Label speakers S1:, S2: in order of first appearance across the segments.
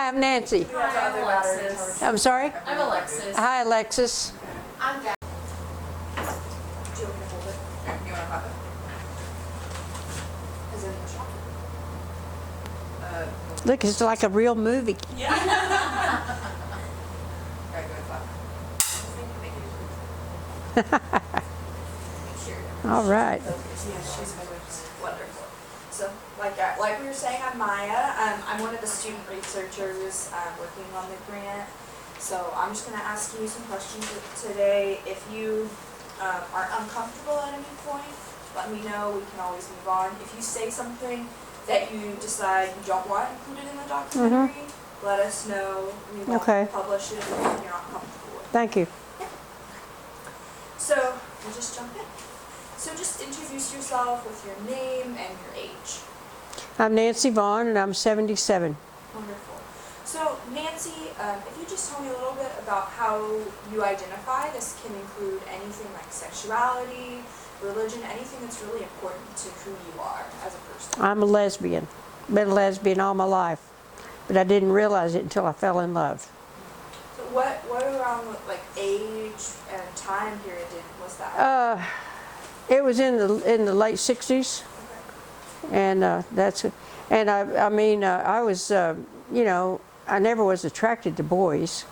S1: Hi, I'm Nancy.
S2: Hi, I'm Alexis.
S1: I'm sorry?
S2: I'm Alexis.
S1: Hi, Alexis.
S2: I'm Gabby. Do you want me to hold it? You want to pop it? Is it in the shop?
S1: Look, it's like a real movie.
S2: Yeah. Alright, go ahead, pop.
S1: All right.
S2: Yeah, she's wonderful. So, like we were saying, I'm Maya. I'm one of the student researchers working on the grant. So I'm just going to ask you some questions today. If you are uncomfortable at any point, let me know. We can always move on. If you say something that you decide you don't want included in the documentary, let us know. We won't publish it if you're not comfortable with it.
S1: Thank you.
S2: Yeah. So we'll just jump in. So just introduce yourself with your name and your age.
S1: I'm Nancy Vaughn, and I'm 77.
S2: Wonderful. So Nancy, if you just tell me a little bit about how you identify. This can include anything like sexuality, religion, anything that's really important to who you are as a person.
S1: I'm a lesbian. Been a lesbian all my life, but I didn't realize it until I fell in love.
S2: So what around like age and time period was that?
S1: It was in the late 60s, and that's. And I was you know, I never was attracted to boys,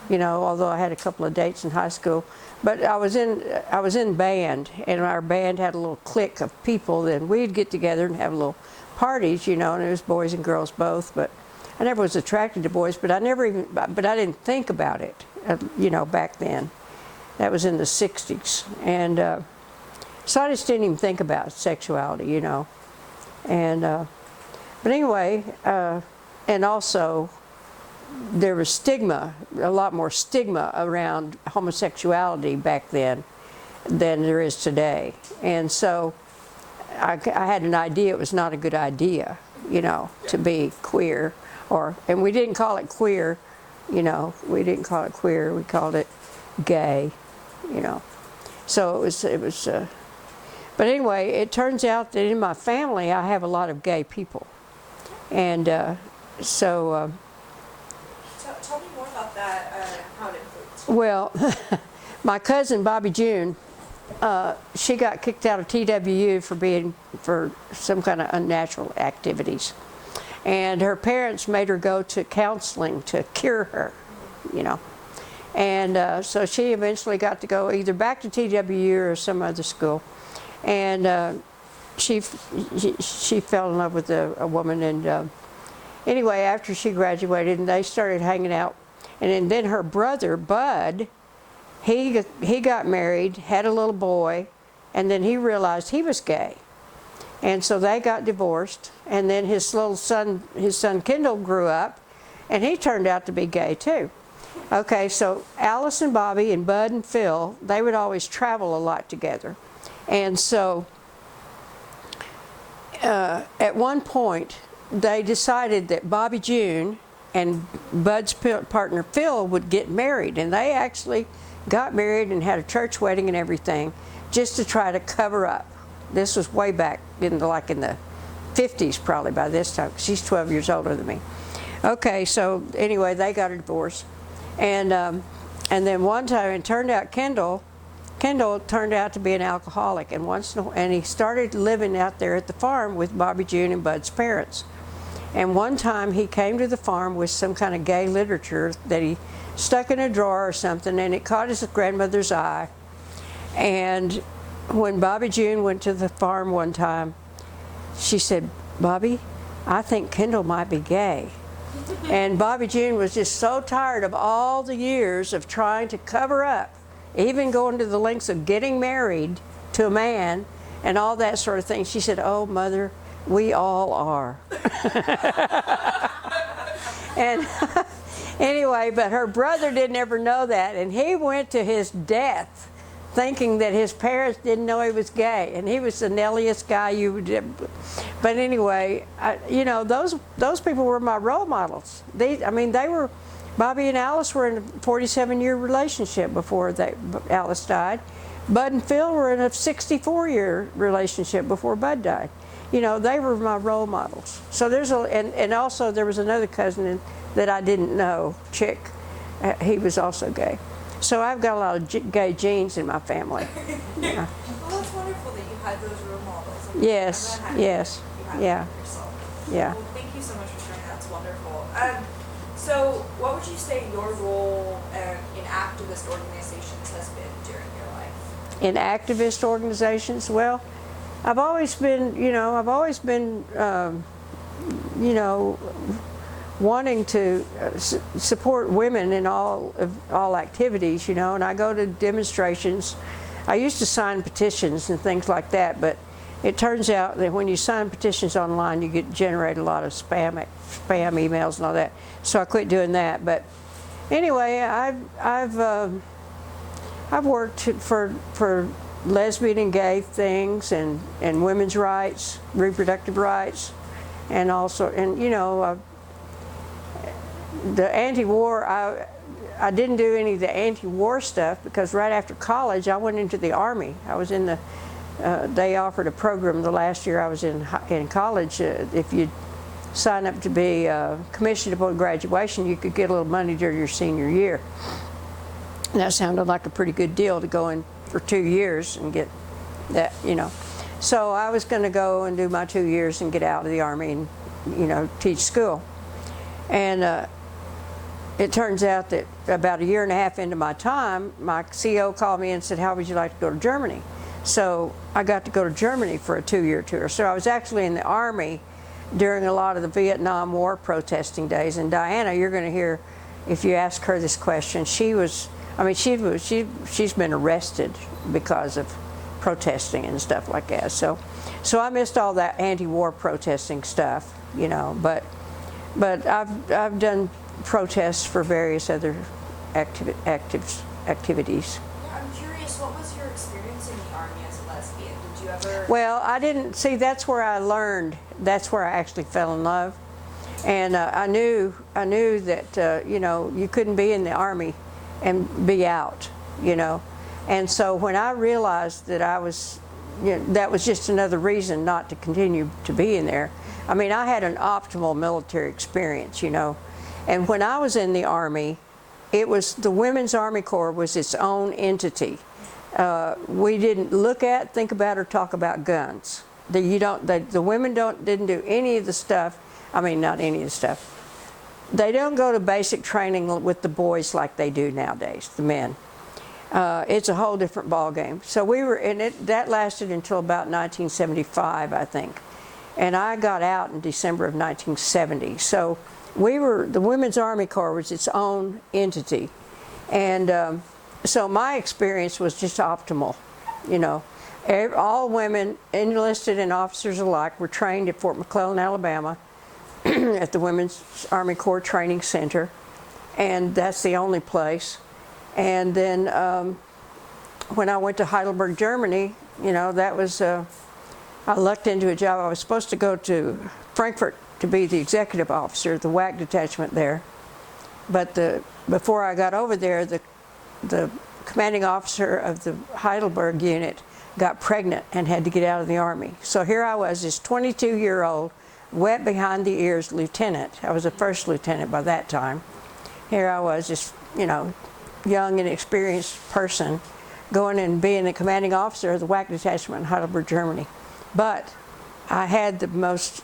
S1: you know, although I had a couple of dates in high school. But I was in band, and our band had a little clique of people. Then we'd get together and have little parties, you know, and it was boys and girls both. But I never was attracted to boys. But I didn't think about it, you know, back then. That was in the 60s, and so I just didn't even think about sexuality, you know. And but anyway, and also there was stigma, a lot more stigma around homosexuality back then than there is today. And so I had an idea it was not a good idea, you know, to be queer, and we didn't call it queer, you know, we didn't call it queer, we called it gay, you know. So it was but anyway, it turns out that in my family I have a lot of gay people. And so
S2: tell me more about that, how it influenced.
S1: Well, my cousin Bobby June, she got kicked out of TWU for some kind of unnatural activities, and her parents made her go to counseling to cure her, you know, and so she eventually got to go either back to TWU or some other school, and she fell in love with a woman, and anyway, after she graduated, and they started hanging out, and then her brother Bud, he got married, had a little boy, and then he realized he was gay, and so they got divorced. And then his son Kendall grew up, and he turned out to be gay too. Okay, so Alice and Bobby and Bud and Phil, they would always travel a lot together, and so at one point they decided that Bobby June and Bud's partner Phil would get married, and they actually got married and had a church wedding and everything, just to try to cover up. This was way back in the 50s probably by this time. She's 12 years older than me. Okay, so anyway, they got a divorce, and then one time it turned out Kendall turned out to be an alcoholic, and he started living out there at the farm with Bobby June and Bud's parents. And one time he came to the farm with some kind of gay literature that he stuck in a drawer or something, and it caught his grandmother's eye. And when Bobby June went to the farm one time, she said, "Bobby, I think Kendall might be gay." And Bobby June was just so tired of all the years of trying to cover up, even going to the lengths of getting married to a man and all that sort of thing. She said, "Oh, Mother, we all are." And anyway, but her brother didn't ever know that, and he went to his death thinking that his parents didn't know he was gay, and he was the nelliest guy you would. But anyway, you know, those people were my role models. They were. Bobby and Alice were in a 47-year relationship before Alice died. Bud and Phil were in a 64-year relationship before Bud died. You know, they were my role models. So there's and also there was another cousin that I didn't know, chick, he was also gay. So I've got a lot of gay genes in my family. Yeah.
S2: Well, that's wonderful that you had those role models.
S1: Yes, yes, yeah, yeah.
S2: Well, thank you so much for sharing that. It's wonderful. So what would you say your role in activist organizations has been during your life?
S1: In activist organizations, well, I've always been, wanting to support women in all activities, and I go to demonstrations. I used to sign petitions and things like that, but it turns out that when you sign petitions online, you generate a lot of spam emails and all that. So I quit doing that. But anyway, I've worked for lesbian and gay things and women's rights, reproductive rights, and also the anti-war. I didn't do any of the anti-war stuff because right after college I went into the Army. I was in the they offered a program the last year I was in college. If you sign up to be commissioned upon graduation, you could get a little money during your senior year. And that sounded like a pretty good deal to go in for 2 years and get that, So I was going to go and do my 2 years and get out of the Army and, teach school. And it turns out that about 1.5 years into my time, my CO called me and said, how would you like to go to Germany? So I got to go to Germany for a 2-year tour. So I was actually in the Army during a lot of the Vietnam War protesting days. And Diana, you're going to hear, if you ask her this question, she's been arrested because of protesting and stuff like that. So I missed all that anti-war protesting stuff, But I've done protests for various other activities.
S2: Yeah, I'm curious, what was your experience in the Army as a lesbian? Did you ever?
S1: Well, I didn't see. That's where I learned. That's where I actually fell in love, and I knew that you couldn't be in the Army and be out, And so when I realized that I was, that was just another reason not to continue to be in there. I mean, I had an optimal military experience, And when I was in the Army, it was the Women's Army Corps was its own entity. We didn't look at, think about, or talk about guns. The women didn't do any of the stuff. I mean, not any of the stuff. They don't go to basic training with the boys like they do nowadays, the men. It's a whole different ball game. So we were in it. That lasted until about 1975, I think. And I got out in December of 1970. So the Women's Army Corps was its own entity. And so my experience was just optimal, All women, enlisted and officers alike, were trained at Fort McClellan, Alabama, at the Women's Army Corps Training Center. And that's the only place. And then when I went to Heidelberg, Germany, that was, I lucked into a job. I was supposed to go to Frankfurt to be the executive officer of the WAC detachment there. But before I got over there, the commanding officer of the Heidelberg unit got pregnant and had to get out of the Army. So here I was, this 22-year-old, wet behind the ears lieutenant. I was a first lieutenant by that time. Here I was, just, young and experienced person going and being the commanding officer of the WAC detachment in Heidelberg, Germany. But I had the most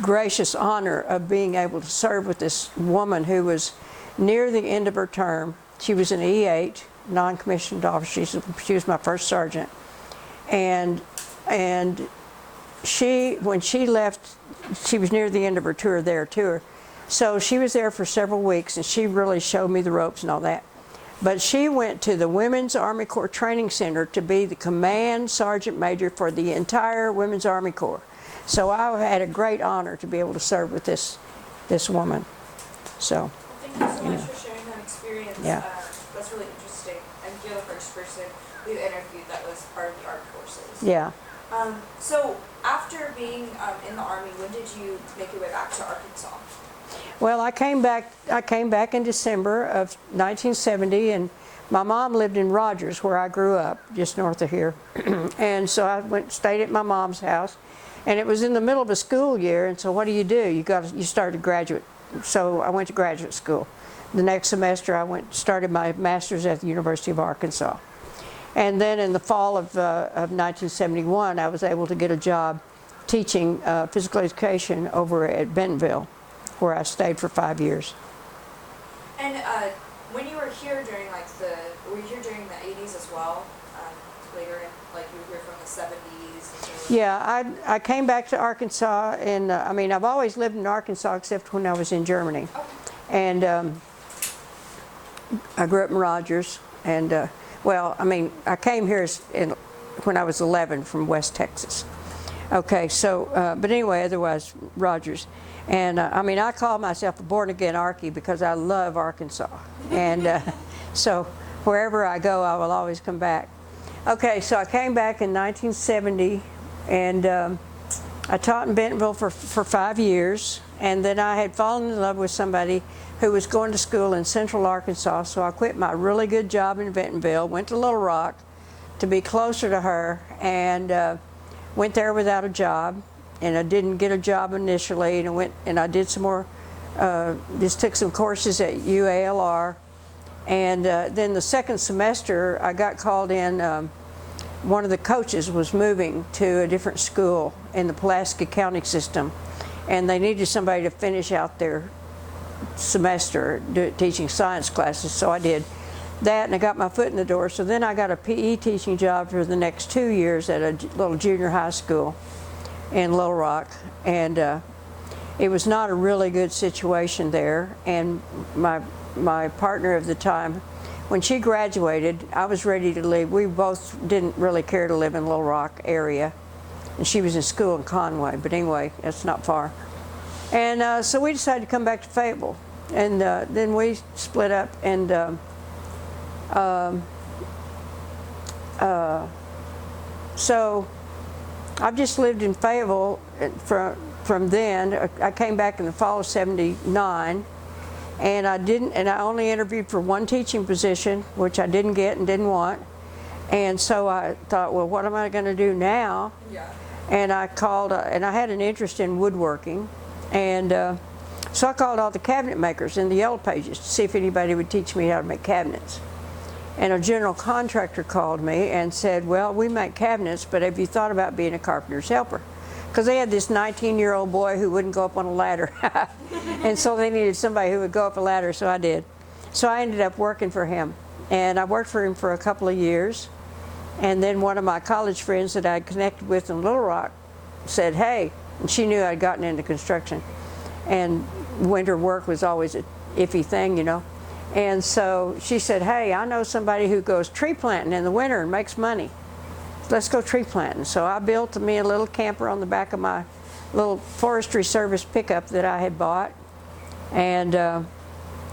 S1: gracious honor of being able to serve with this woman who was near the end of her term. She was an E8, non-commissioned officer. She was my first sergeant. And when she left, she was near the end of her tour. So she was there for several weeks, and she really showed me the ropes and all that. But she went to the Women's Army Corps Training Center to be the command sergeant major for the entire Women's Army Corps. So I had a great honor to be able to serve with this woman. So.
S2: Well, thank you so much for sharing that experience.
S1: Yeah.
S2: That's really interesting. And you're the first person we've interviewed that was part of the armed forces.
S1: Yeah.
S2: So after being in the Army, when did you make your way back to Arkansas?
S1: Well, I came back in December of 1970, and my mom lived in Rogers, where I grew up, just north of here. And so I stayed at my mom's house, and it was in the middle of a school year. And so what do? You start a graduate so I went to graduate school. The next semester I started my master's at the University of Arkansas. And then in the fall of 1971, I was able to get a job teaching physical education over at Bentonville, where I stayed for 5 years.
S2: And when you were here during were you here during the 80s as well? Later in, you were here from the 70s?
S1: Yeah, I came back to Arkansas, and I mean, I've always lived in Arkansas except when I was in Germany.
S2: Okay.
S1: And I grew up in Rogers, and well, I mean, I came here when I was 11 from West Texas. Okay, so, but anyway, otherwise, Rogers. And I mean, I call myself a born-again Arkie because I love Arkansas. And so wherever I go, I will always come back. Okay, so I came back in 1970, and I taught in Bentonville for 5 years. And then I had fallen in love with somebody who was going to school in Central Arkansas, so I quit my really good job in Bentonville, went to Little Rock to be closer to her, and went there without a job. And I didn't get a job initially, and I did some more, just took some courses at UALR. And then the second semester, I got called in. One of the coaches was moving to a different school in the Pulaski County system, and they needed somebody to finish out their semester teaching science classes, so I did that, and I got my foot in the door. So then I got a PE teaching job for the next 2 years at a little junior high school in Little Rock, and it was not a really good situation there. And my partner of the time, when she graduated, I was ready to leave. We both didn't really care to live in Little Rock area, and she was in school in Conway, but anyway, that's not far. And so we decided to come back to Fayetteville, and then we split up, and so I've just lived in Fayetteville from then. I came back in the fall of '79, and I only interviewed for one teaching position, which I didn't get and didn't want. And so I thought, well, what am I going to do now?
S2: Yeah.
S1: And I called, and I had an interest in woodworking, and so I called all the cabinet makers in the Yellow Pages to see if anybody would teach me how to make cabinets. And a general contractor called me and said, well, we make cabinets, but have you thought about being a carpenter's helper? Because they had this 19-year-old boy who wouldn't go up on a ladder. And so they needed somebody who would go up a ladder, so I did. So I ended up working for him. And I worked for him for a couple of years. And then one of my college friends that I'd connected with in Little Rock said, hey, and she knew I'd gotten into construction. And winter work was always an iffy thing, you know. And so she said, hey, I know somebody who goes tree planting in the winter and makes money. Let's go tree planting. So I built me a little camper on the back of my little Forestry Service pickup that I had bought. And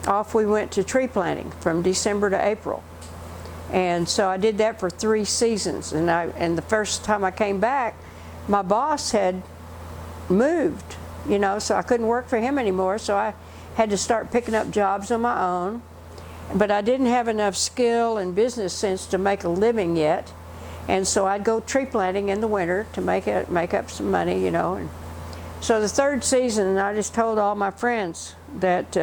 S1: off we went to tree planting from December to April. And so I did that for 3 seasons. And the first time I came back, my boss had moved, you know, so I couldn't work for him anymore. So I had to start picking up jobs on my own. But I didn't have enough skill and business sense to make a living yet. And so I'd go tree planting in the winter to make up some money, you know. And so the 3rd season, I just told all my friends that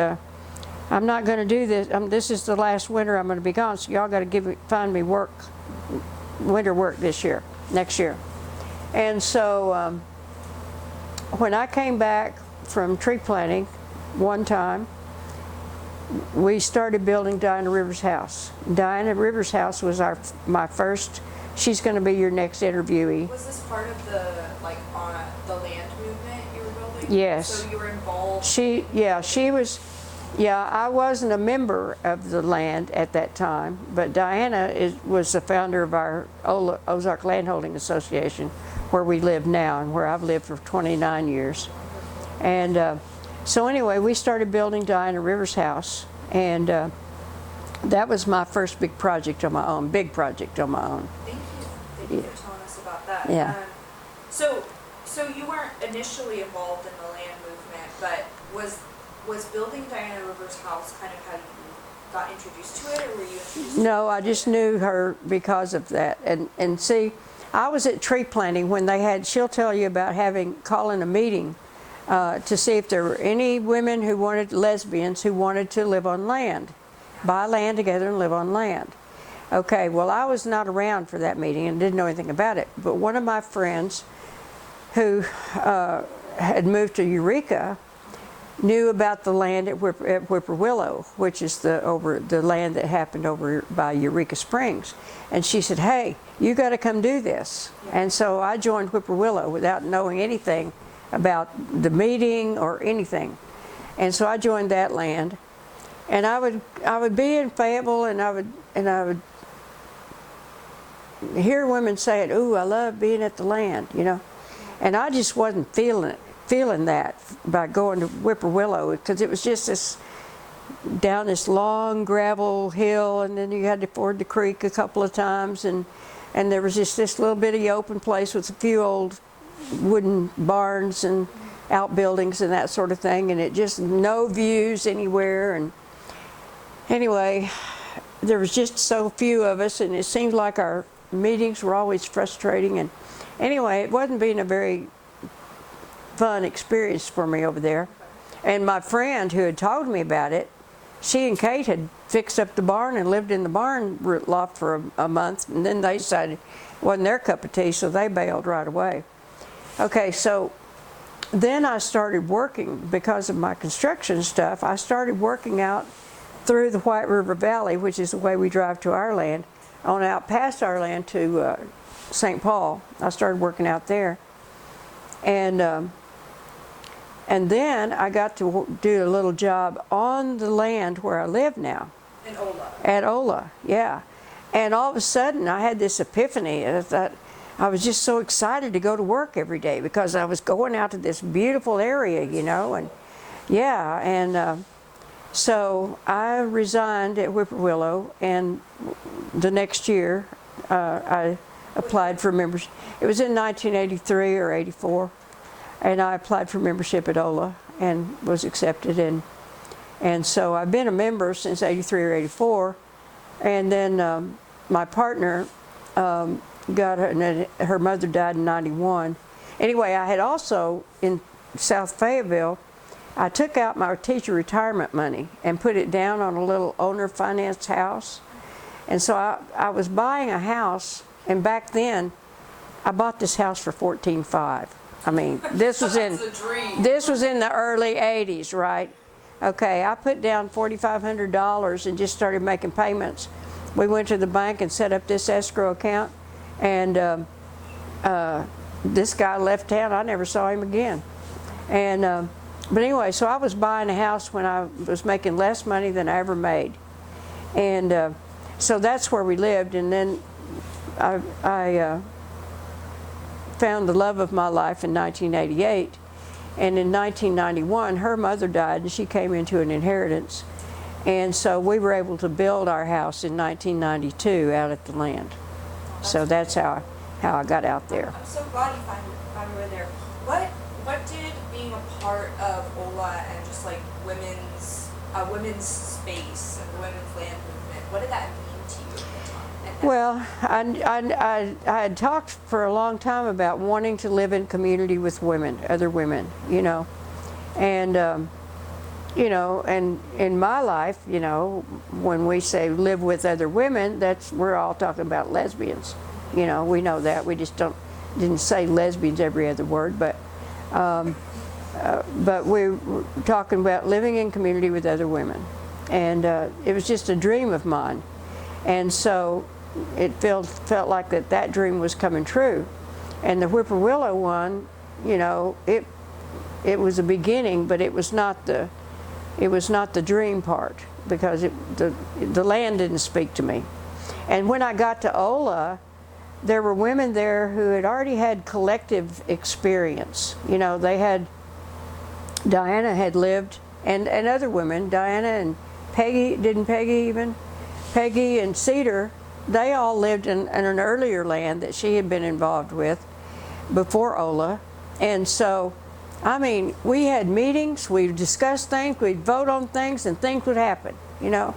S1: I'm not going to do this. This is the last winter I'm going to be gone, so y'all got to find me work, winter work next year. And so when I came back from tree planting one time, we started building Diana Rivers' house. Diana Rivers' house was my first. She's going to be your next interviewee.
S2: Was this part of the on the land movement you were building?
S1: Yes.
S2: So you were involved.
S1: She was. Yeah, I wasn't a member of the land at that time, but Diana was the founder of our Ozark Land Holding Association, where we live now and where I've lived for 29 years. And so anyway, we started building Diana Rivers' house, and that was my first big project on my own,
S2: Thank you for telling us about that.
S1: Yeah.
S2: So you weren't initially involved in the land movement, but was building Diana Rivers' house kind of how you got introduced to it, or were you introduced?
S1: No, I just knew her because of that. And see, I was at tree planting when she'll tell you about calling a meeting to see if there were any women who wanted, lesbians who wanted to live on land, buy land together and live on land. Okay, well, I was not around for that meeting and didn't know anything about it, but one of my friends who had moved to Eureka knew about the land at Whippoorwillow, which is the land that happened over by Eureka Springs. And she said, hey, you got to come do this. And so I joined Whippoorwillow without knowing anything about the meeting or anything. And so I joined that land. And I would be in Fayetteville, and I would hear women saying, ooh, I love being at the land, you know. And I just wasn't feeling that by going to Whippoorwillow, because it was just down this long gravel hill, and then you had to ford the creek a couple of times, and there was just this little bitty open place with a few old wooden barns and outbuildings and that sort of thing, and it just no views anywhere. And anyway, there was just so few of us, and it seemed like our meetings were always frustrating. And anyway, it wasn't being a very fun experience for me over there. And my friend who had told me about it, she and Kate had fixed up the barn and lived in the barn loft for a month, and then they decided it wasn't their cup of tea, so they bailed right away. Okay, so then I started working, because of my construction stuff, I started working out through the White River Valley, which is the way we drive to our land, on out past our land to St. Paul. I started working out there. And then I got to do a little job on the land where I live now.
S2: In OLHA.
S1: At OLHA, yeah. And all of a sudden I had this epiphany. I thought, I was just so excited to go to work every day, because I was going out to this beautiful area, you know. And yeah, and so I resigned at Whippoorwillow, and the next year I applied for membership. It was in 1983 or 84. And I applied for membership at OLHA and was accepted. And so I've been a member since 83 or 84. And then my partner got her mother died in 91. Anyway, I had also, in South Fayetteville, I took out my teacher retirement money and put it down on a little owner financed house. And so I was buying a house, and back then I bought this house for $14,500. I mean, this was in the early 80s, right? Okay, I put down $4,500 and just started making payments. We went to the bank and set up this escrow account, and this guy left town. I never saw him again. And but anyway, so I was buying a house when I was making less money than I ever made, and so that's where we lived. And then I found the love of my life in 1988, and in 1991 her mother died, and she came into an inheritance, and so we were able to build our house in 1992 out at the land. So that's how I got out there.
S2: I'm so glad you found me there. What did being a part of OLHA and just like women's space and the women's land movement, what did that mean to you at the time? Well,
S1: I had talked for a long time about wanting to live in community with women, other women, you know, and you know, and in my life, you know, when we say live with other women, we're all talking about lesbians, you know. We know that. We just didn't say lesbians every other word, but we were talking about living in community with other women, and it was just a dream of mine, and so it felt like that dream was coming true. And the Whippoorwillow one, you know, it was a beginning, but it was not the dream part, because the land didn't speak to me. And when I got to OLHA, there were women there who had already had collective experience. You know, Diana had lived, and other women, Diana and Peggy and Cedar, they all lived in an earlier land that she had been involved with before OLHA. And so, I mean, we had meetings, we'd discuss things, we'd vote on things, and things would happen, you know.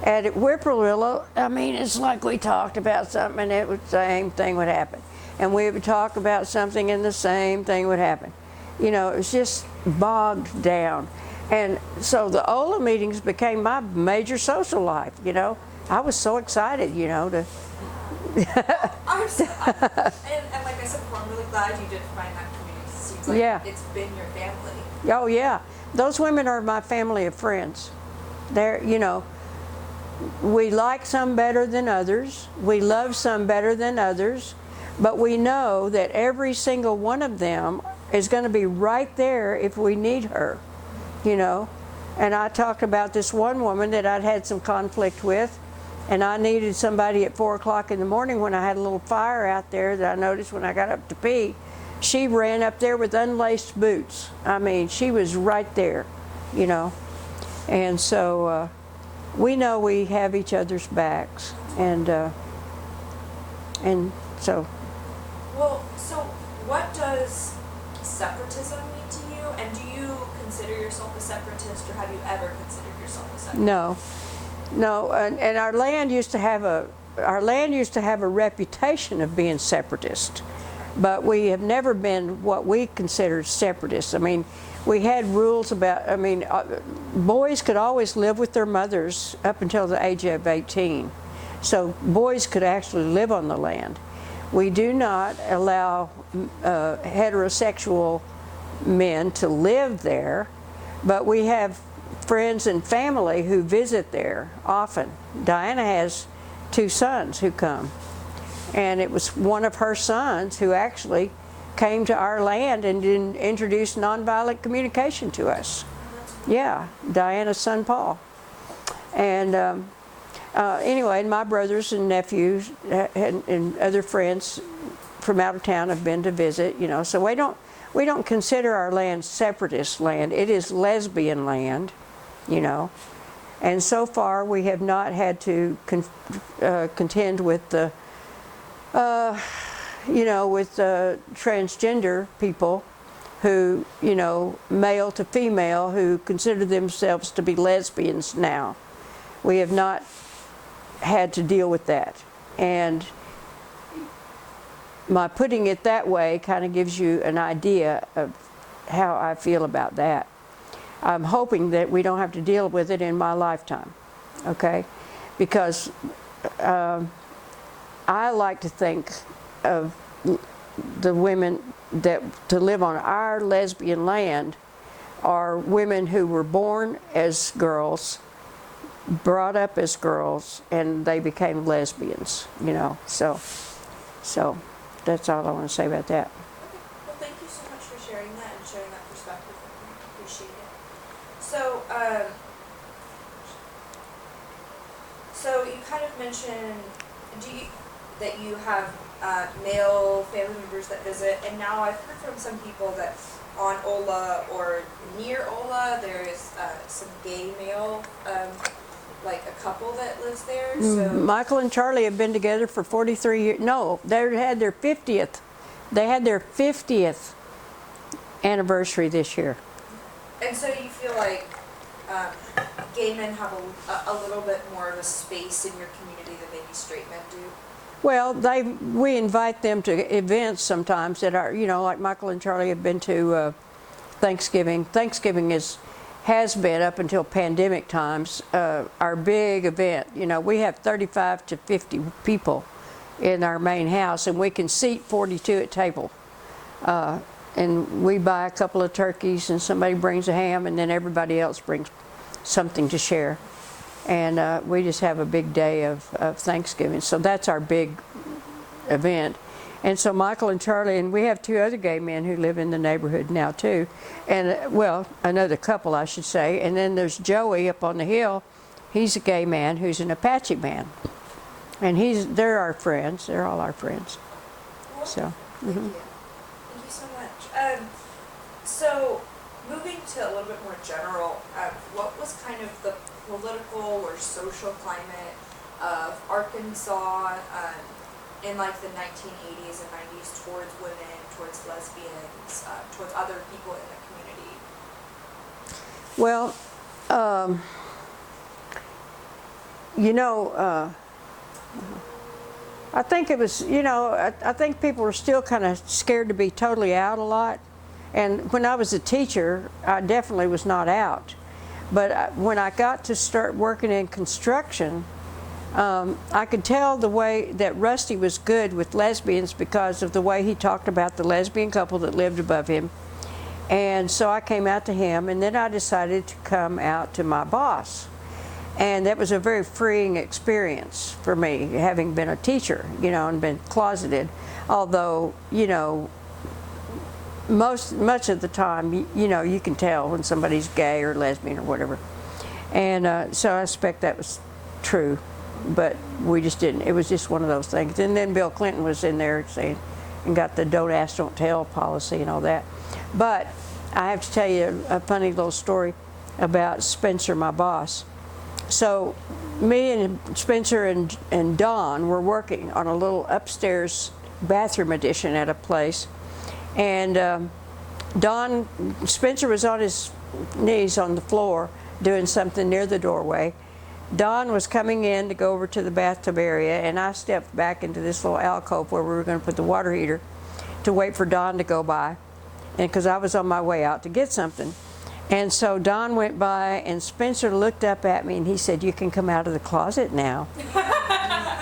S1: And at Whippoorwillow, I mean, it's like we talked about something and the same thing would happen. And we would talk about something and the same thing would happen. You know, it was just bogged down. And so the OLHA meetings became my major social life, you know. I was so excited, you know, to...
S2: I'm so, and like I said before, I'm really glad you did find that community. It seems like
S1: Yeah.
S2: it's been your family.
S1: Oh, yeah. Those women are my family of friends. They're, you know, we like some better than others. We love some better than others. But we know that every single one of them is going to be right there if we need her, you know. And I talked about this one woman that I'd had some conflict with, and I needed somebody at 4 o'clock in the morning when I had a little fire out there that I noticed when I got up to pee. She ran up there with unlaced boots. I mean, she was right there, you know. And so we know we have each other's backs, and so.
S2: Well, so what does separatism mean to you? And do you consider yourself a separatist, or have you ever considered yourself a separatist?
S1: No, no, and our land used to have a reputation of being separatist, but we have never been what we considered separatists. I mean, we had rules about. I mean, boys could always live with their mothers up until the age of 18, so boys could actually live on the land. We do not allow heterosexual men to live there, but we have friends and family who visit there often. Diana has 2 sons who come, and it was one of her sons who actually came to our land and introduced nonviolent communication to us. Yeah, Diana's son Paul. And anyway, my brothers and nephews and other friends from out of town have been to visit, you know, so we don't consider our land separatist land. It is lesbian land, you know, and so far we have not had to contend with the, you know, with transgender people who, you know, male to female, who consider themselves to be lesbians now. We have not had to deal with that, and my putting it that way kind of gives you an idea of how I feel about that. I'm hoping that we don't have to deal with it in my lifetime, okay? Because I like to think of the women that to live on our lesbian land are women who were born as girls, brought up as girls, and they became lesbians, you know. So that's all I want to say about that.
S2: Okay. Well, thank you so much for sharing that and sharing that perspective with me. I appreciate it. So, so you kind of mentioned that you have male family members that visit, and now I've heard from some people that on OLHA or near OLHA there's some gay male, like a couple that lives there. So
S1: Michael and Charlie have been together for 43 years. No, they had their 50th. They had their 50th anniversary this year.
S2: And so you feel like gay men have a little bit more of a space in your community than maybe straight men do?
S1: Well, we invite them to events sometimes that are, you know, like Michael and Charlie have been to Thanksgiving. Thanksgiving has been, up until pandemic times, our big event. You know, we have 35 to 50 people in our main house, and we can seat 42 at table. And we buy a couple of turkeys, and somebody brings a ham, and then everybody else brings something to share. And we just have a big day of Thanksgiving. So that's our big event. And so Michael and Charlie, and we have 2 other gay men who live in the neighborhood now too. And well, another couple I should say. And then there's Joey up on the hill. He's a gay man who's an Apache man. And they're our friends. They're all our friends. So.
S2: Thank you. Thank you so much. So moving to a little bit more general, what was kind of the political or social climate of Arkansas in like the 1980s and 90s towards women, towards lesbians, towards other people in the community?
S1: Well, you know, I think it was, you know, I think people were still kind of scared to be totally out a lot. And when I was a teacher, I definitely was not out. But when I got to start working in construction, I could tell the way that Rusty was good with lesbians because of the way he talked about the lesbian couple that lived above him. And so I came out to him, and then I decided to come out to my boss. And that was a very freeing experience for me, having been a teacher, you know, and been closeted. Although, you know, much of the time, you know, you can tell when somebody's gay or lesbian or whatever. And so I suspect that was true, but we just didn't. It was just one of those things. And then Bill Clinton was in there saying, and got the don't ask, don't tell policy and all that. But I have to tell you a funny little story about Spencer, my boss. So me and Spencer and Don were working on a little upstairs bathroom addition at a place. And Spencer was on his knees on the floor doing something near the doorway. Don was coming in to go over to the bathtub area, and I stepped back into this little alcove where we were going to put the water heater to wait for Don to go by, and because I was on my way out to get something. And so Don went by, and Spencer looked up at me, and he said, "You can come out of the closet now."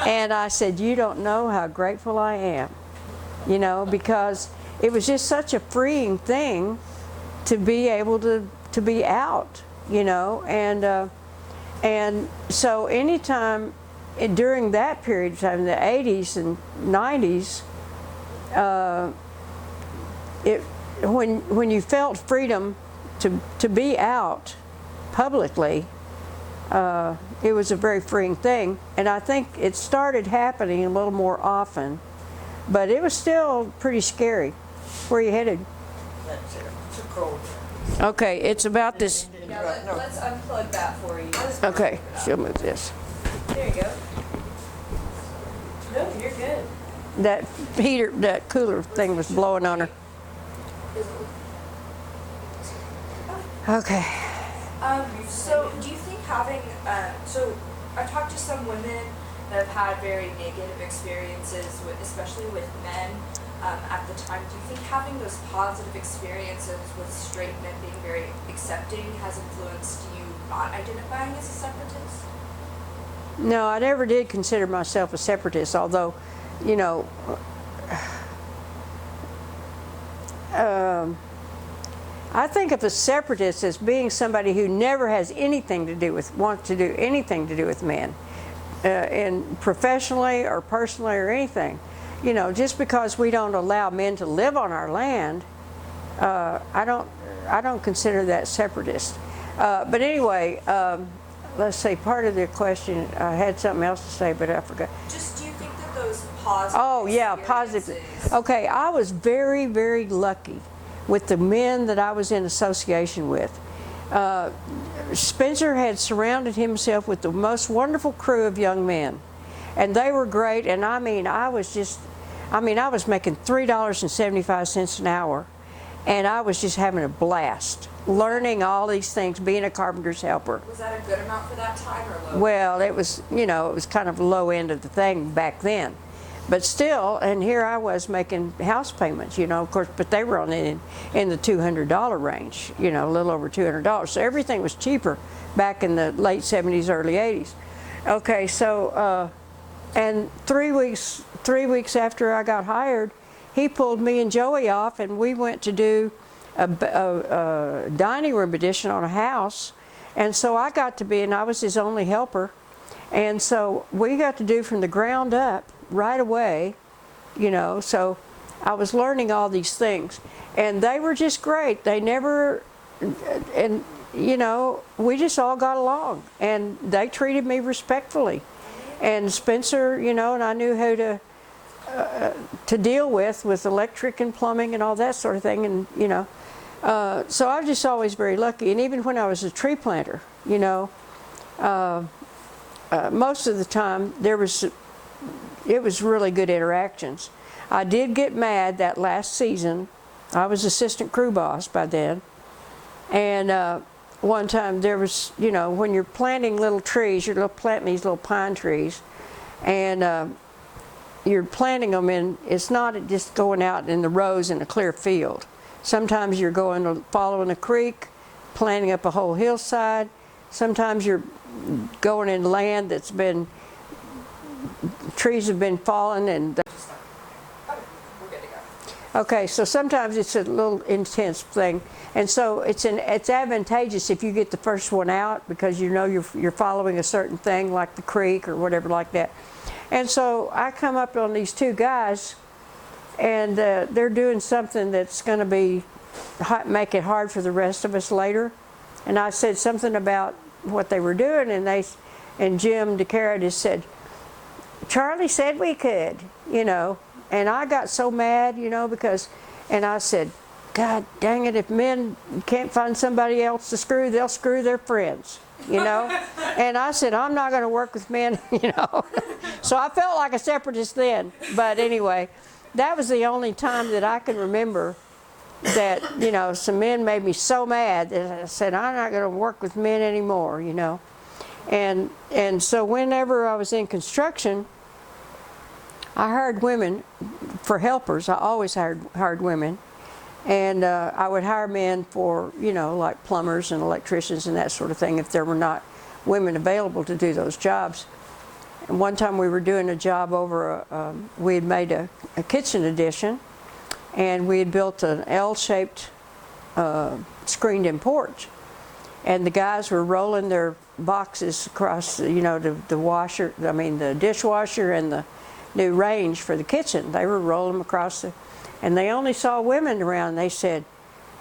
S1: And I said, "You don't know how grateful I am," you know, because it was just such a freeing thing to be able to be out, you know. And so anytime during that period of time, the 80s and 90s, when you felt freedom to be out publicly, it was a very freeing thing. And I think it started happening a little more often, but it was still pretty scary. Where are you headed?
S3: That's it. It's a cold.
S1: Okay, it's about this.
S2: Yeah, let's unplug that for you.
S1: Okay, she'll move this.
S2: There you go. No, you're good.
S1: That heater, that cooler thing was blowing on her. Okay.
S2: So do you think having, so I talked to some women that have had very negative experiences, especially with men at the time. Do you think having those positive experiences with straight men being very accepting has influenced you not identifying as a separatist?
S1: No, I never did consider myself a separatist, although, you know, I think of a separatist as being somebody who never has anything to do with, wants to do anything to do with men, and professionally or personally or anything. You know, just because we don't allow men to live on our land, I don't consider that separatist. But anyway, let's say part of the question, I had something else to say, but I forgot.
S2: Just do you think that those positive
S1: Oh yeah, positive.
S2: experiences-
S1: Okay, I was very, very lucky with the men that I was in association with. Spencer had surrounded himself with the most wonderful crew of young men, and they were great. And I mean, I was making $3.75 an hour, and I was just having a blast, learning all these things, being a carpenter's helper.
S2: Was that a good amount for that time or low?
S1: Well, it was, you know, it was kind of low end of the thing back then. But still, and here I was making house payments, you know, of course, but they were in the $200 range, you know, a little over $200. So everything was cheaper back in the late 70s, early 80s. Okay, so, and 3 weeks after I got hired, he pulled me and Joey off, and we went to do a dining room addition on a house. And so I got to be, and I was his only helper. And so we got to do from the ground up right away, you know, so I was learning all these things. And they were just great. They never, and you know, we just all got along. And they treated me respectfully. And Spencer, you know, and I knew who to deal with electric and plumbing and all that sort of thing. And, you know, so I was just always very lucky. And even when I was a tree planter, you know, most of the time it was really good interactions. I did get mad that last season. I was assistant crew boss by then. And one time there was, you know, when you're planting little trees, you're planting these little pine trees, and you're planting them in, it's not just going out in the rows in a clear field. Sometimes you're following a creek, planting up a whole hillside. Sometimes you're going in land that's been, trees have been falling and.
S2: Okay, we're good to go.
S1: Okay, so sometimes it's a little intense thing, and so it's advantageous if you get the first one out because you know you're following a certain thing like the creek or whatever like that. And so I come up on these two guys, and they're doing something that's going to make it hard for the rest of us later. And I said something about what they were doing, and Jim DeCara just said, "Charlie said we could," you know. And I got so mad, you know, and I said, "God dang it, if men can't find somebody else to screw, they'll screw their friends," you know. And I said, "I'm not going to work with men," you know. So I felt like a separatist then. But anyway, that was the only time that I can remember that, you know, some men made me so mad that I said, "I'm not going to work with men anymore," you know. And so whenever I was in construction, I hired women for helpers. I always hired women. And I would hire men for, you know, like plumbers and electricians and that sort of thing if there were not women available to do those jobs. And one time we were doing a job over, we had made a kitchen addition, and we had built an L-shaped screened-in porch. And the guys were rolling their boxes across, you know, the dishwasher and the new range for the kitchen. They were rolling them across and they only saw women around. They said,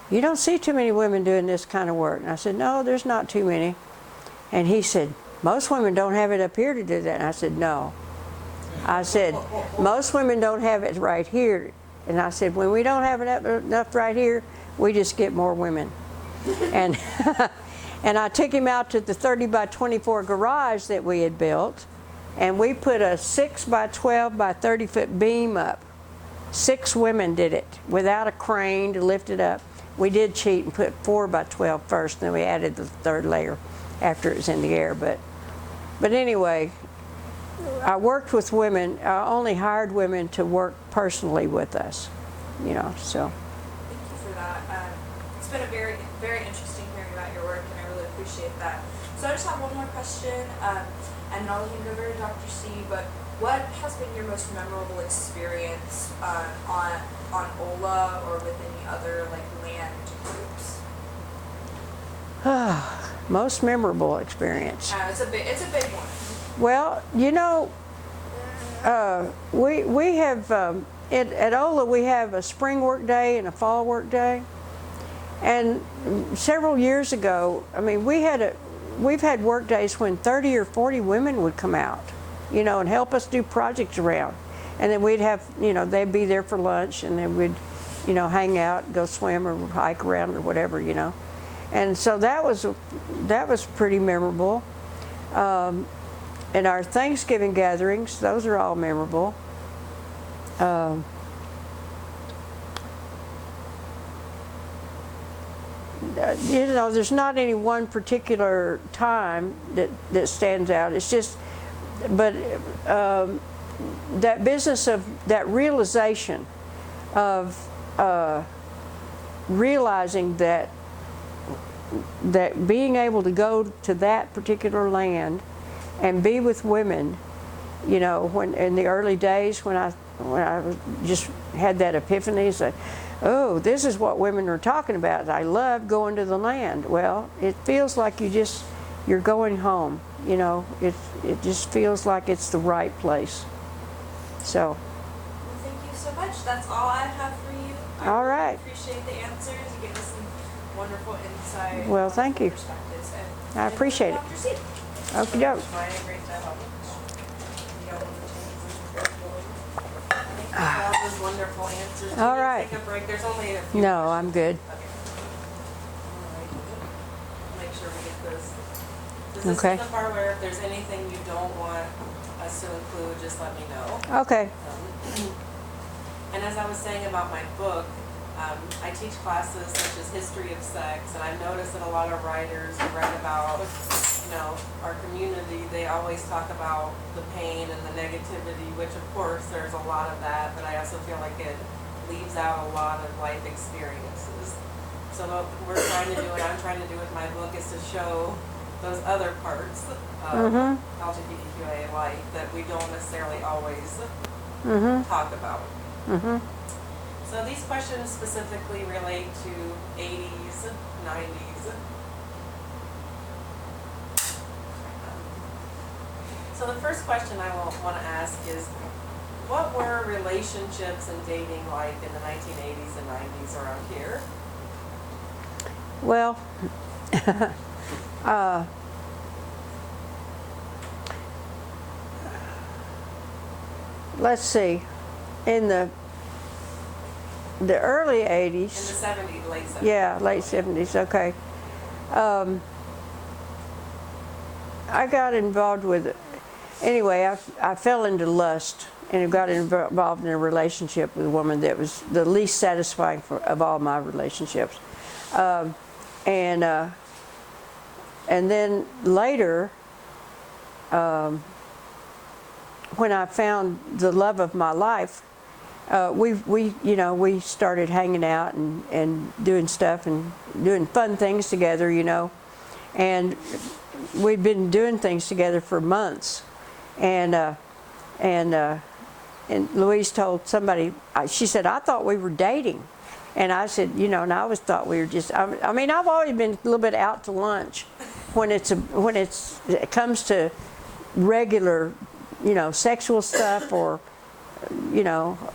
S1: "You don't see too many women doing this kind of work." And I said, "No, there's not too many." And he said, "Most women don't have it up here to do that." And I said, "No." I said, "Most women don't have it right here." And I said, "When we don't have enough right here, we just get more women." And and I took him out to the 30 by 24 garage that we had built, and we put a 6 by 12 by 30 foot beam up. 6 women did it without a crane to lift it up. We did cheat and put 4 by 12 first, and then we added the third layer after it was in the air. But anyway, I worked with women. I only hired women to work personally with us, you know. So.
S2: Thank you for that. It's been a very, very interesting hearing about your work, and I really appreciate that. So I just have one more question, and I'll let you go over to Dr. C. But what has been your most memorable experience on OLHA or with any other like land groups?
S1: Most memorable experience.
S2: It's a big one.
S1: Well, you know, we have at OLHA we have a spring work day and a fall work day, and several years ago, I mean, we've had work days when 30 or 40 women would come out, you know, and help us do projects around, and then we'd have, you know, they'd be there for lunch, and then we'd, you know, hang out, go swim or hike around or whatever, you know, and so that was pretty memorable. And our Thanksgiving gatherings, those are all memorable. You know, there's not any one particular time that stands out. It's just, but that business of that realization of realizing that being able to go to that particular land and be with women, you know, when in the early days when I just had that epiphany, say, "Oh, this is what women are talking about. I love going to the land." Well, it feels like you're going home. You know, it just feels like it's the right place. So.
S2: Well, thank you so much. That's all I have for you.
S1: All right.
S2: I appreciate the answers. You gave us some wonderful insight.
S1: Well, thank you.
S2: Perspectives.
S1: I appreciate it.
S2: Dr. C.
S1: Okie doke.
S2: That was wonderful answers. Do you
S1: All
S2: need to
S1: right.
S2: Take a break. There's only a few.
S1: No, I'm good.
S2: Okay. All right. Make sure we get those. This
S1: Okay.
S2: is the part where if there's anything you don't want us to include, just let me know.
S1: Okay.
S2: And as I was saying about my book, I teach classes such as history of sex, and I've noticed that a lot of writers who write about, you know, our community, they always talk about the pain and the negativity, which of course there's a lot of that, but I also feel like it
S4: leaves out a lot of life experiences. So what we're trying to do, what I'm trying to do with my book, is to show those other parts of LGBTQIA life that we don't necessarily always talk about. So these questions specifically relate to 80s, 90s. So the first question I want to ask is, what were relationships and dating like in the 1980s and 90s around here?
S1: Well, let's see, in the early 80s.
S4: In the 70s, late 70s.
S1: Yeah, late 70s, okay. I got involved with it. Anyway, I fell into lust and got involved in a relationship with a woman that was the least satisfying of all my relationships. And then later, when I found the love of my life, we started hanging out and doing stuff and doing fun things together, and we'd been doing things together for months, and Louise told somebody, she said, I thought we were dating. And I said, and I always thought we were just, I mean, I've always been a little bit out to lunch when it comes to regular, sexual stuff or,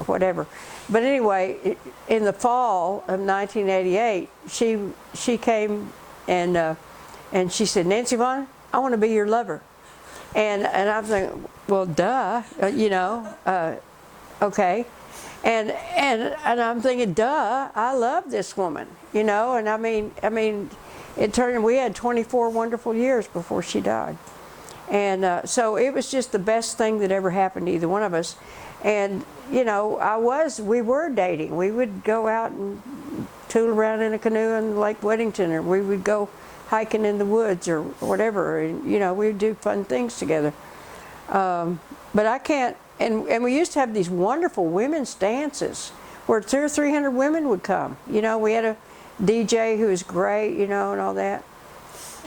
S1: whatever. But anyway, in the fall of 1988, she came and she said, Nancy Vaughn, I want to be your lover. And I'm thinking, well, duh, okay. And I'm thinking, duh, I love this woman, and I mean, it turned, we had 24 wonderful years before she died. And so it was just the best thing that ever happened to either one of us. And, we were dating. We would go out and tool around in a canoe in Lake Weddington, or we would go hiking in the woods or whatever, and, we would do fun things together. But I can't, and we used to have these wonderful women's dances where 200 or 300 women would come. We had a DJ who was great, and all that.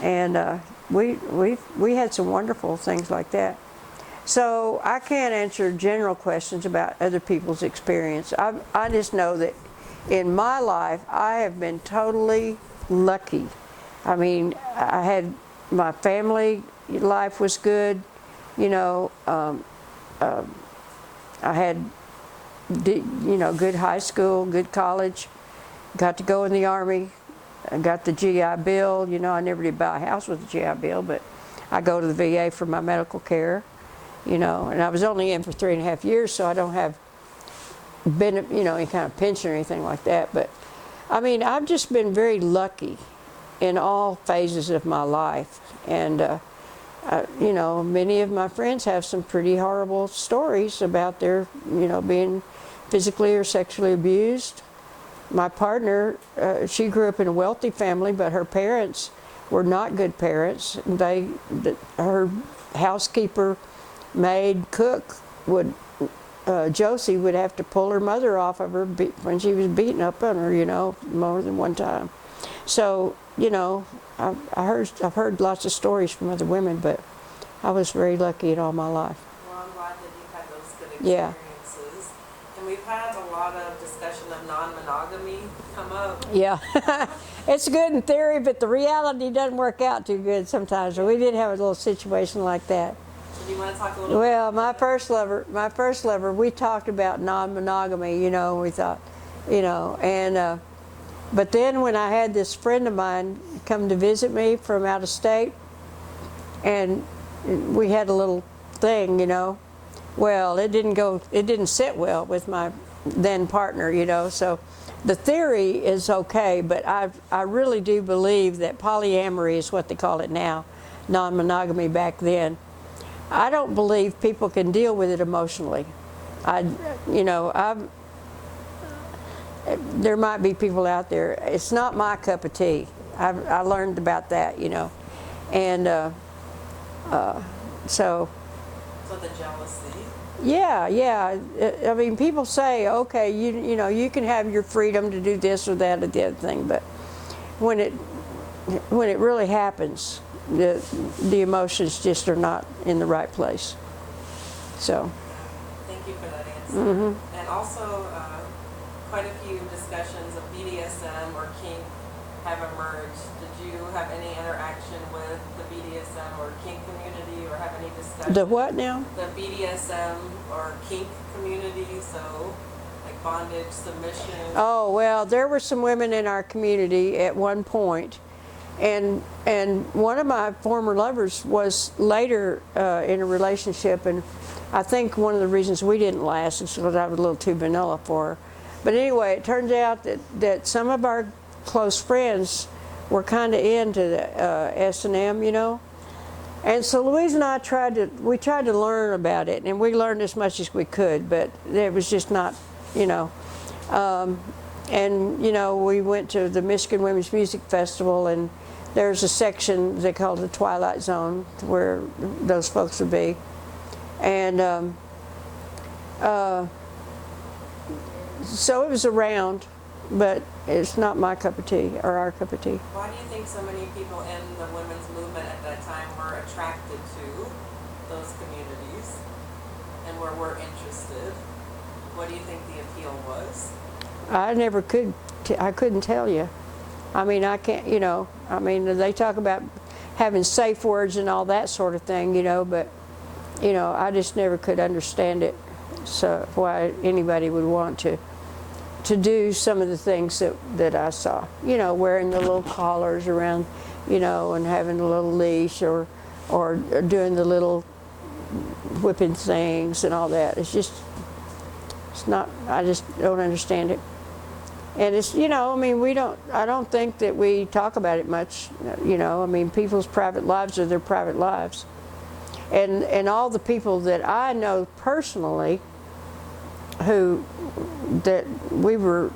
S1: And we had some wonderful things like that. So I can't answer general questions about other people's experience. I just know that in my life, I have been totally lucky. I mean, I had, my family life was good, I had, good high school, good college, got to go in the Army, I got the GI Bill. I never did buy a house with the GI Bill, but I go to the VA for my medical care, and I was only in for 3.5 years, so I don't have any kind of pension or anything like that. But I mean, I've just been very lucky in all phases of my life. And many of my friends have some pretty horrible stories about their, being physically or sexually abused. My partner, she grew up in a wealthy family, but her parents were not good parents. Her housekeeper, maid, cook Josie would have to pull her mother off of her when she was beating up on her, more than one time. So, I've heard lots of stories from other women, but I was very lucky in all my life.
S4: Well, I'm glad that you've had those good experiences.
S1: Yeah.
S4: And we've had a lot of discussion of non-monogamy come up.
S1: Yeah. It's good in theory, but the reality doesn't work out too good sometimes. So we did have a little situation like that.
S4: So do you want to talk a little
S1: Well, my first lover, we talked about non-monogamy, we thought, and but then when I had this friend of mine come to visit me from out of state, and we had a little thing, well, it didn't sit well with my then partner, so the theory is okay, but I really do believe that polyamory is what they call it now, non-monogamy back then. I don't believe people can deal with it emotionally. There might be people out there. It's not my cup of tea. I learned about that, and so.
S4: So the jealousy.
S1: Yeah, yeah. I mean, people say, okay, you know, you can have your freedom to do this or that or the other thing, but when it really happens, the emotions just are not in the right place. So.
S4: Thank you for that answer.
S1: Mm-hmm.
S4: And also, quite a few discussions of BDSM or kink have emerged. Did you have any interaction with the BDSM or kink community, or have any discussion?
S1: The what now?
S4: The BDSM or kink community, so like bondage, submission.
S1: Oh, well, there were some women in our community at one point, and one of my former lovers was later in a relationship, and I think one of the reasons we didn't last is because I was a little too vanilla for her. But anyway, it turns out that some of our close friends were kind of into the S&M, you know. And so Louise and I tried to learn about it, and we learned as much as we could, but it was just not, you know. And, you know, we went to the Michigan Women's Music Festival, and there's a section they call the Twilight Zone where those folks would be. And so it was around, but it's not my cup of tea or our cup of tea.
S4: Why do you think so many people in the women's movement at that time were attracted to those communities and were interested? What do you think the appeal was?
S1: I couldn't tell you. I mean, I can't, you know, I mean, they talk about having safe words and all that sort of thing, you know, but, you know, I just never could understand it, so why anybody would want to do some of the things that I saw. You know, wearing the little collars around, you know, and having a little leash or doing the little whipping things and all that. It's not, I just don't understand it. And it's, you know, I mean, I don't think that we talk about it much, you know. I mean, people's private lives are their private lives. And all the people that I know personally that we were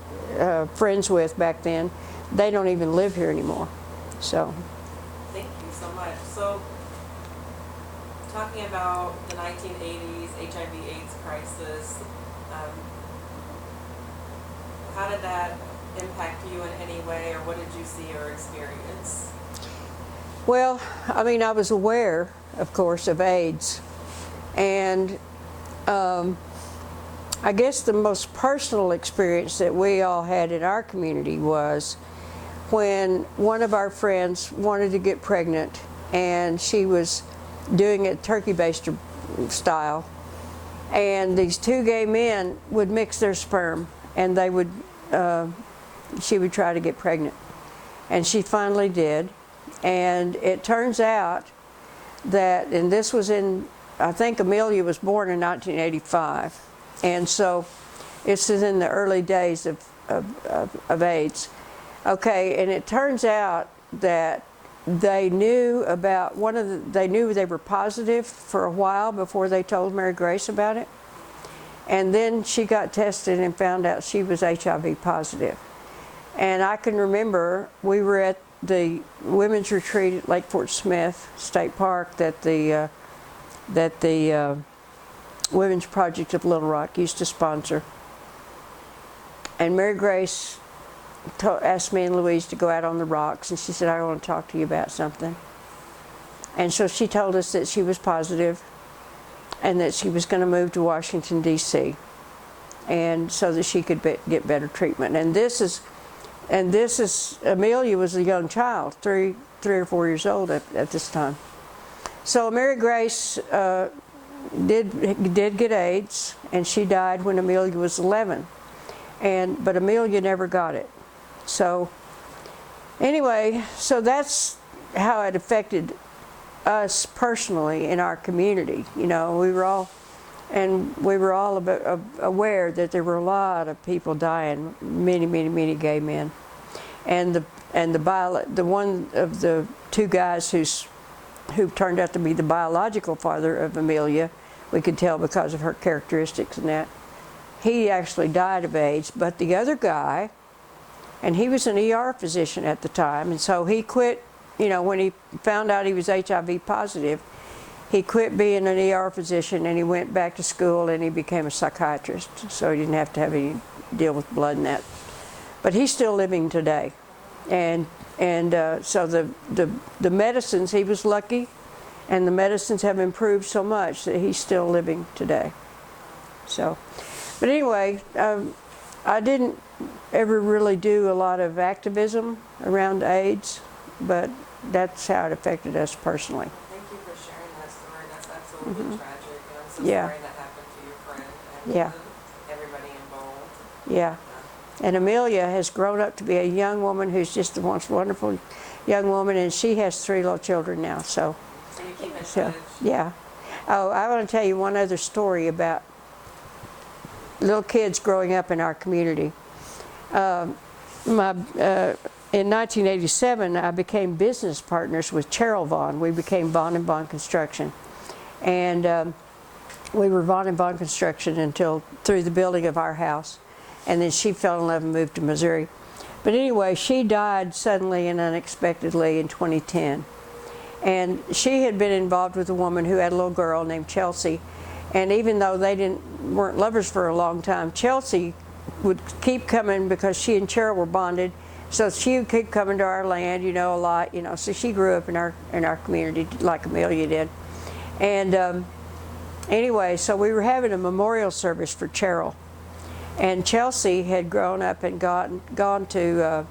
S1: friends with back then, they don't even live here anymore. So.
S4: Thank you so much. So, talking about the 1980s HIV/AIDS crisis, how did that impact you in any way, or what did you see or experience?
S1: Well, I mean, I was aware, of course, of AIDS, and I guess the most personal experience that we all had in our community was when one of our friends wanted to get pregnant, and she was doing it turkey baster style, and these two gay men would mix their sperm, and she would try to get pregnant, and she finally did. And it turns out that, and this was I think Amelia was born in 1985, and so this is in the early days of AIDS. Okay, and it turns out that they knew about they knew they were positive for a while before they told Mary Grace about it. And then she got tested and found out she was HIV positive. And I can remember we were at the women's retreat at Lake Fort Smith State Park that the Women's Project of Little Rock used to sponsor. And Mary Grace asked me and Louise to go out on the rocks, and she said, I want to talk to you about something. And so she told us that she was positive and that she was going to move to Washington, D.C., and so that she could get better treatment. And this is Amelia was a young child, three or 4 years old at this time. So Mary Grace did get AIDS, and she died when Amelia was 11. But Amelia never got it. So anyway, so that's how it affected us personally in our community. You know, we were all aware that there were a lot of people dying, many gay men, and the one of the two guys who turned out to be the biological father of Amelia, we could tell because of her characteristics and that, he actually died of AIDS. But the other guy, and he was an ER physician at the time, and so he quit, you know, when he found out he was HIV positive, he quit being an ER physician and he went back to school and he became a psychiatrist. So he didn't have to have any deal with blood and that. But he's still living today. And so the medicines, he was lucky, and the medicines have improved so much that he's still living today. So, but anyway, I didn't ever really do a lot of activism around AIDS, but that's how it affected us personally.
S4: Thank you for sharing that story. That's absolutely tragic. And I'm so
S1: Yeah.
S4: sorry that happened to your friend and
S1: Yeah.
S4: everybody involved.
S1: Yeah. And Amelia has grown up to be a young woman who's just the most wonderful young woman, and she has 3 little children now. So
S4: you keep in
S1: So,
S4: touch.
S1: yeah. Oh, I want to tell you one other story about little kids growing up in our community. In 1987, I became business partners with Cheryl Vaughn. We became Vaughn and Vaughn Construction. And we were Vaughn and Vaughn Construction until through the building of our house. And then she fell in love and moved to Missouri. But anyway, she died suddenly and unexpectedly in 2010. And she had been involved with a woman who had a little girl named Chelsea. And even though they weren't lovers for a long time, Chelsea would keep coming because she and Cheryl were bonded. So she would keep coming to our land, you know, a lot, you know. So she grew up in our community like Amelia did. And anyway, so we were having a memorial service for Cheryl. And Chelsea had grown up and gone to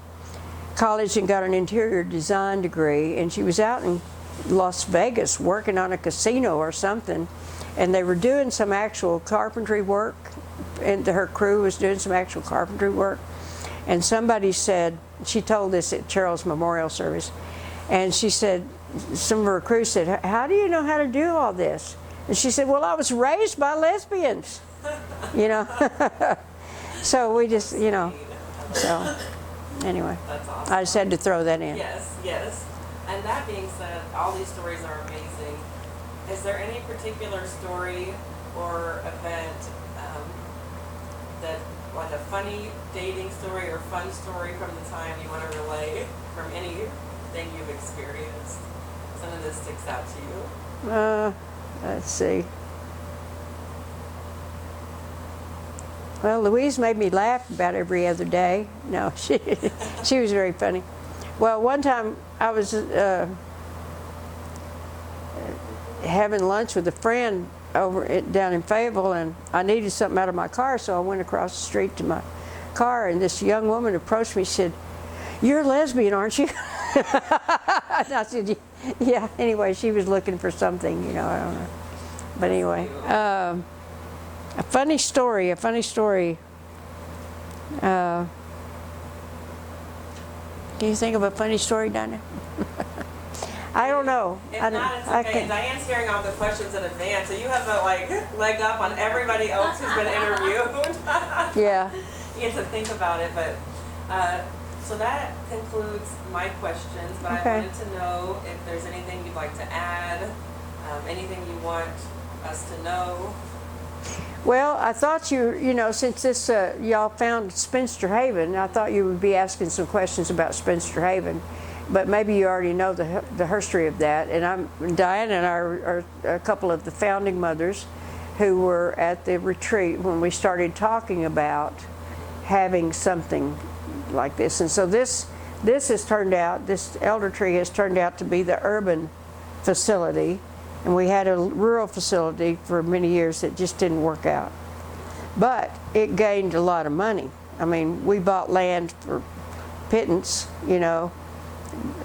S1: college and got an interior design degree. And she was out in Las Vegas working on a casino or something. And they were doing some actual carpentry work. And her crew was doing some actual carpentry work. And somebody said, she told this at Cheryl's memorial service. And she said, some of her crew said, how do you know how to do all this? And she said, well, I was raised by lesbians, you know. So we just, you know, so anyway.
S4: That's awesome.
S1: I just had to throw that in.
S4: Yes, yes. And that being said, all these stories are amazing. Is there any particular story or event that, like a funny dating story or fun story from the time you want to relay from anything you've experienced? Something that sticks out to you?
S1: Let's see. Well, Louise made me laugh about every other day. No, she was very funny. Well, one time I was having lunch with a friend down in Fayetteville, and I needed something out of my car, so I went across the street to my car, and this young woman approached me. She said, "You're a lesbian, aren't you?" And I said, "Yeah." Anyway, she was looking for something, you know, I don't know. But anyway, a funny story. Can you think of a funny story, Dinah? I don't know.
S4: If not, it's okay. Diane's hearing all the questions in advance, so you have a leg up on everybody else who's been interviewed.
S1: Yeah.
S4: You get to think about it, but so that concludes my questions. But
S1: Okay.
S4: I wanted to know if there's anything you'd like to add, anything you want us to know.
S1: Well, I thought you know, since this y'all found Spinster Haven, I thought you would be asking some questions about Spinster Haven, but maybe you already know the history of that. And Diane and I are a couple of the founding mothers who were at the retreat when we started talking about having something like this. And so this has turned out, this elder tree has turned out to be the urban facility. And we had a rural facility for many years that just didn't work out. But it gained a lot of money. I mean, we bought land for pittance, you know,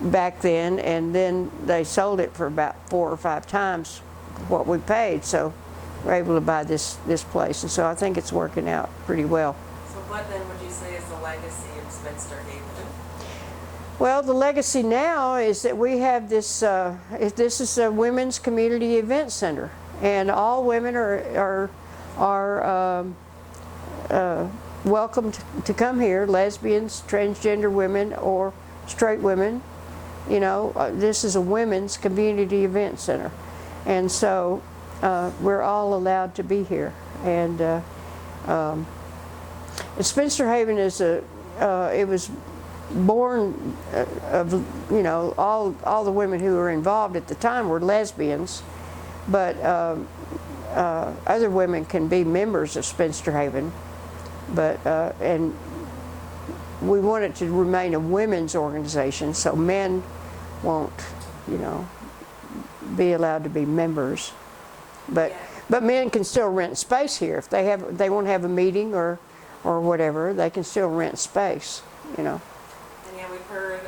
S1: back then, and then they sold it for about 4 or 5 times what we paid. So we're able to buy this place. And so I think it's working out pretty well.
S4: So what then would you say is the legacy of Spinster Haven?
S1: Well, the legacy now is that we have this, this is a women's community event center, and all women are welcome to come here, lesbians, transgender women, or straight women. You know, this is a women's community event center, and so we're all allowed to be here. And Spinster Haven is it was born of, you know, all the women who were involved at the time were lesbians, but other women can be members of Spinster Haven, but and we want it to remain a women's organization, so men won't, you know, be allowed to be members. But men can still rent space here if they want to have a meeting or whatever. They can still rent space, you know.
S4: And yeah, we've heard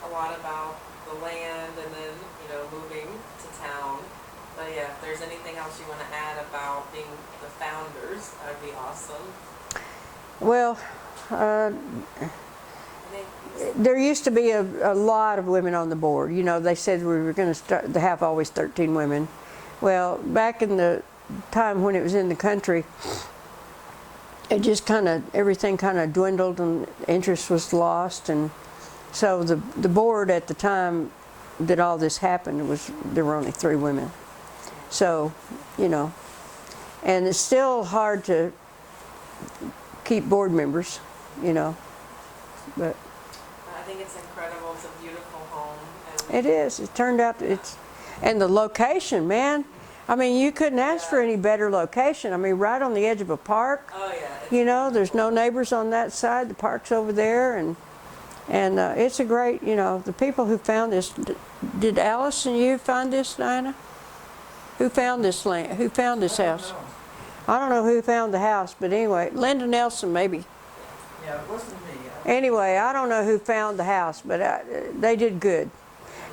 S4: a lot about the land and then, you know, moving to town. But yeah, if there's anything else you want to add about being the founders, that'd be awesome.
S1: Well,
S4: I think
S1: there used to be a lot of women on the board. You know, they said we were going to start to have always 13 women. Well, back in the time when it was in the country, it just kind of, everything kind of dwindled and interest was lost. And so the board at the time that all this happened, there were only 3 women. So, you know, and it's still hard to keep board members, you know, but
S4: I think it's incredible. It's a beautiful home. And
S1: it is. It turned out and the location, man. I mean, you couldn't ask for any better location. I mean, right on the edge of a park.
S4: oh yeah,
S1: You know, there's no neighbors on that side. The park's over there, and it's a great, you know, the people who found this. Did Alice and you find this, Diana? Who found this land? Who found this house? I don't know who found the house, but anyway, Linda Nelson maybe.
S3: Yeah, it wasn't me.
S1: Anyway, I don't know who found the house, but they did good.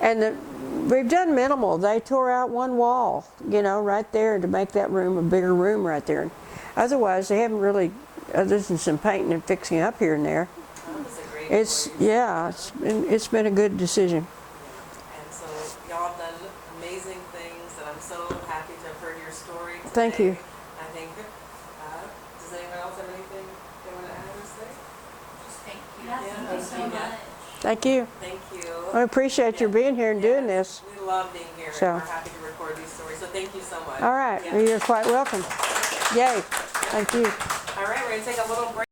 S1: And we've done minimal. They tore out one wall, you know, right there to make that room a bigger room right there. And otherwise, they haven't really, other than some painting and fixing up here and there.
S4: that was a great
S1: It's,
S4: choice.
S1: yeah, it's been a good decision.
S4: And so y'all have done amazing things, and I'm so happy to have heard your story today.
S1: Thank you.
S4: I think, does anyone else have anything they want to add or say?
S5: Just thank you.
S4: Yeah,
S5: Thank you so
S4: thank you.
S5: much.
S1: Thank you.
S4: Thank you.
S1: I appreciate your being here and doing this.
S4: We love being here,
S1: So.
S4: and we're happy to record these stories, so thank you so much.
S1: All right,
S4: Yeah.
S1: you're quite welcome. Yay. Thank you.
S4: All right, we're going to take a little break.